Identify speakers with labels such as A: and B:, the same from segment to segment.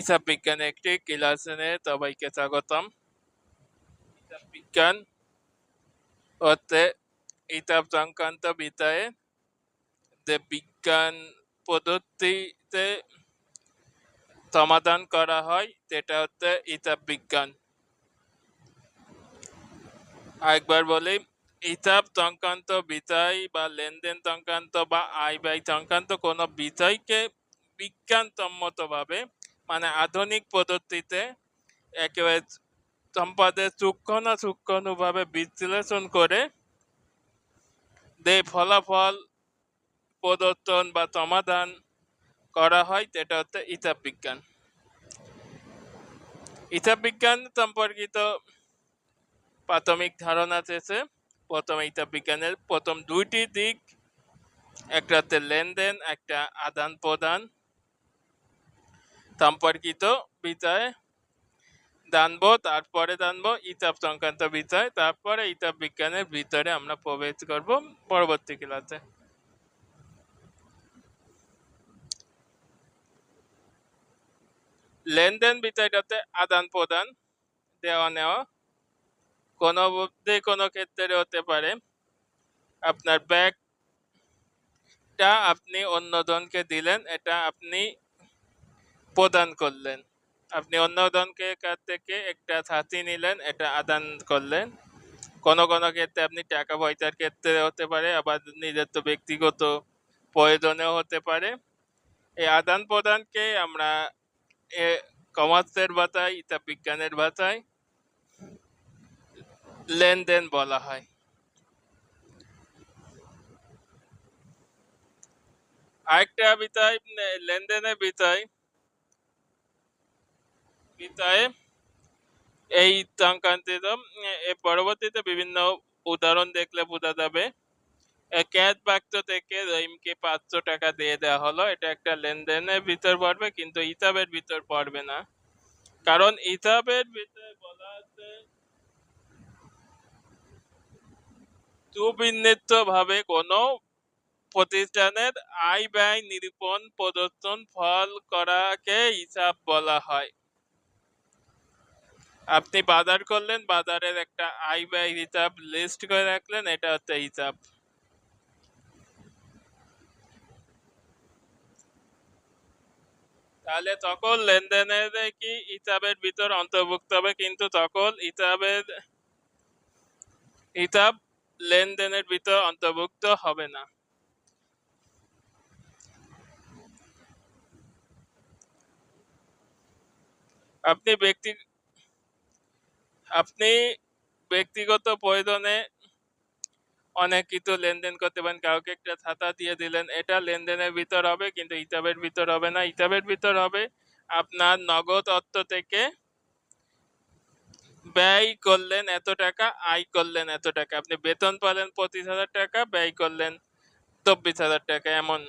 A: হিসাব বিজ্ঞানে একটি ক্লাসে সবাইকে স্বাগতম। হিসাব বিজ্ঞান হতে হিসাব সংক্রান্ত বিষয়ে যে বিজ্ঞান পদ্ধতিতে সমাধান করা হয় সেটা হচ্ছে হিসাব বিজ্ঞান। আরেকবার বলি, হিসাব সংক্রান্ত বিষয় বা লেনদেন সংক্রান্ত বা আয় ব্যয় সংক্রান্ত কোনো বিষয়কে বিজ্ঞানসম্মতভাবে মানে আধুনিক পদ্ধতিতে একেবারে সম্পদের সূক্ষ্মাণুভাবে বিশ্লেষণ করে যে ফলাফল প্রদর্শন বা সমাধান করা হয় সেটা হচ্ছে হিসাব বিজ্ঞান। হিসাব বিজ্ঞান সম্পর্কিত প্রাথমিক ধারণা শেষে প্রথমে হিসাব বিজ্ঞানের প্রথম দুইটি দিক, একটা হচ্ছে লেনদেন, একটা আদান প্রদান সম্পর্কিত বিষয়ে জানবো। তারপরে জানবো হিসাব সংক্রান্ত বিষয়, তারপরে হিসাব বিজ্ঞানের ভিতরে আমরা প্রবেশ করব পরবর্তী ক্লাসে। লেনদেন বিষয়টাতে আদান প্রদান, দেওয়া নেওয়া, কোনো ক্ষেত্রে হতে পারে আপনার ব্যাগটা আপনি অন্য জনকে দিলেন, এটা আপনি প্রদান করলেন। আপনি অন্য জনকে কাছ থেকে একটা ছাতি নিলেন, এটা আদান করলেন। কোনো ক্ষেত্রে আপনি টাকা পয়সার ক্ষেত্রে হতে পারে, আবার নিজের তো ব্যক্তিগত প্রয়োজনেও হতে পারে। এই আদান প্রদানকে আমরা কমার্সের ভাষায়, হিসাব বিজ্ঞানের ভাষায় লেনদেন বলা হয়। আরেকটা বিষয় লেনদেনের বিষয়ে এই সংক্রান্তিত পরবর্তীতে বিভিন্ন উদাহরণ দেখলে বোঝা যাবে। ক্যাশ বাক্স থেকে রহিমকে 500 টাকা দিয়ে দেওয়া হলো, এটা একটা লেনদেনের ভিতর পড়বে, কিন্তু হিসাবের ভিতর পড়বে না। কারণ হিসাবের ভিতরে বলা আছে সুবিন্যস্ত ভাবে কোনো প্রতিষ্ঠানের আয় ব্যয় নিরূপণ প্রদর্শন ফল করাকে হিসাব বলা হয়। আপনি বাজার করলেন, বাজারের একটা আয় ব্যয় হিসাব লিস্ট করে রাখলেন, এটা হচ্ছে হিসাব। তাহলে সকল লেনদেনের কি হিসাবের ভিতর অন্তর্ভুক্ত হবে, কিন্তু সকল হিসাব লেনদেনের ভিতর অন্তর্ভুক্ত হবে না। আপনি ব্যক্তিগত প্রয়োজনে অনেক কিছু লেনদেন করতে পারেন। কাউকে একটা ছাতা দিয়ে দিলেন, এটা লেনদেনের ভিতর হবে, কিন্তু হিসাবের ভিতর হবে না। হিসাবের ভিতর হবে আপনার নগদ অর্থ থেকে ব্যয় করলেন এত টাকা, আয় করলেন এত টাকা। আপনি বেতন পেলেন 25,000 টাকা, ব্যয় করলেন 24,000 টাকা, এমন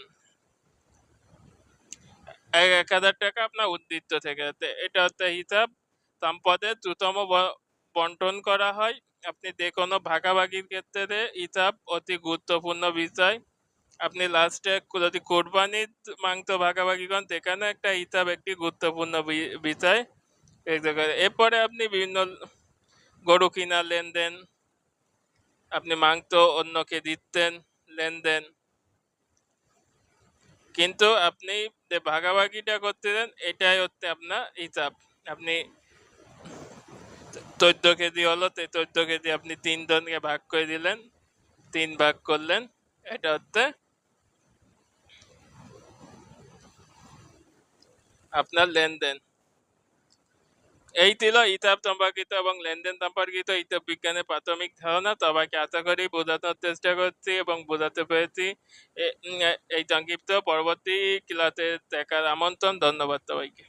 A: 1,000 টাকা আপনার উদ্বৃত্ত থেকে। এটা হচ্ছে হিসাব। সম্পদের দ্রুততম বন্টন করা হয়। আপনি যে কোনো ভাগাভাগির ক্ষেত্রে হিসাব অতি গুরুত্বপূর্ণ বিষয়। আপনি লাস্টে যদি কোরবানির মাংস ভাগাভাগি করেন, সেখানে একটা হিসাব একটি গুরুত্বপূর্ণ বিষয়। এরপরে আপনি বিভিন্ন গরু কিনা লেনদেন, আপনি মাংস অন্যকে দিচ্ছেন লেনদেন, কিন্তু আপনি যে ভাগাভাগিটা করতেছেন এটাই হচ্ছে আপনার হিসাব। আপনি 14 কেজি হলো, 14 কেজি আপনি 3 জনকে ভাগ করে দিলেন, 3 ভাগ করলেন, এটা হচ্ছে আপনার লেনদেন। এই ছিল হিসাব সম্পর্কিত এবং লেনদেন সম্পর্কিত হিসাব বিজ্ঞানের প্রাথমিক ধারণা। সবাইকে আশা করি বোঝানোর চেষ্টা করছি এবং বোঝাতে পেরেছি। এই সংক্ষিপ্ত পরবর্তী ক্লাসে দেখার আমন্ত্রণ। ধন্যবাদ সবাইকে।